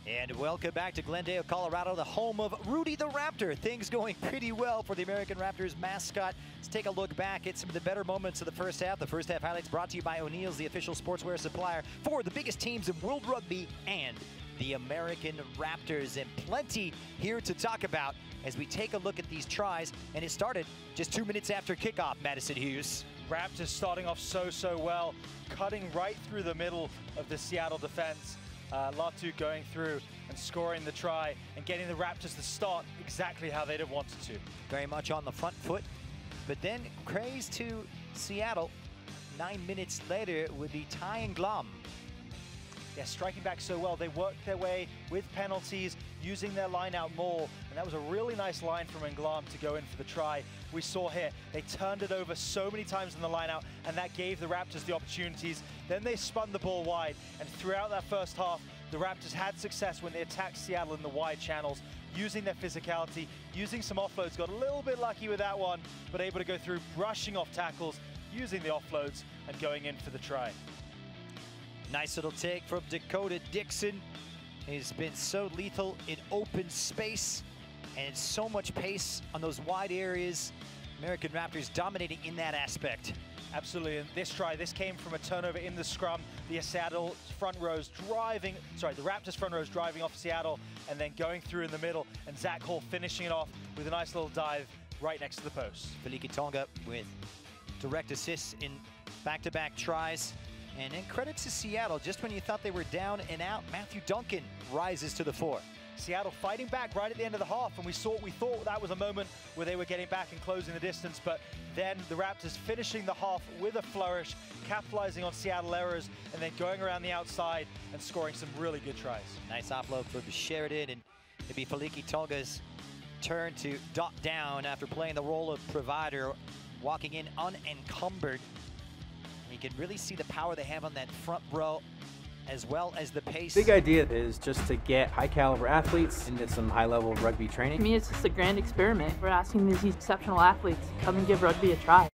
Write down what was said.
And welcome back to Glendale, Colorado, the home of Rudy the Raptor. Things going pretty well for the American Raptors mascot. Let's take a look back at some of the better moments of the first half. The first half highlights brought to you by O'Neill's, the official sportswear supplier for the biggest teams in World Rugby and the American Raptors. And plenty here to talk about as we take a look at these tries. And it started just 2 minutes after kickoff, Madison Hughes. Raptors starting off so well, cutting right through the middle of the Seattle defense. Latu going through and scoring the try and getting the Raptors to start exactly how they'd have wanted to. Very much on the front foot, but then praise to Seattle. 9 minutes later would be Ty and Glom. Yeah, striking back so well. They worked their way with penalties, using their line out more, and that was a really nice line from Nglam to go in for the try. We saw here, they turned it over so many times in the line out, and that gave the Raptors the opportunities. Then they spun the ball wide, and throughout that first half, the Raptors had success when they attacked Seattle in the wide channels, using their physicality, using some offloads, got a little bit lucky with that one, but able to go through, brushing off tackles, using the offloads, and going in for the try. Nice little take from Dakota Dixon. He's been so lethal in open space and so much pace on those wide areas. American Raptors dominating in that aspect. Absolutely, and this try, this came from a turnover in the scrum. The Seattle front rows driving, sorry, the Raptors front rows driving off Seattle and then going through in the middle, and Zach Hall finishing it off with a nice little dive right next to the post. Feliki Tonga with direct assists in back-to-back tries. And then credit to Seattle, just when you thought they were down and out, Matthew Duncan rises to the fore. Seattle fighting back right at the end of the half, and we thought that was a moment where they were getting back and closing the distance, but then the Raptors finishing the half with a flourish, capitalizing on Seattle errors, and then going around the outside and scoring some really good tries. Nice offload for Sheridan, and it'd be Feliki Tonga's turn to dot down after playing the role of provider, walking in unencumbered. You can really see the power they have on that front row, as well as the pace. Big idea is just to get high caliber athletes into some high level rugby training. To me, it's just a grand experiment. We're asking these exceptional athletes to come and give rugby a try.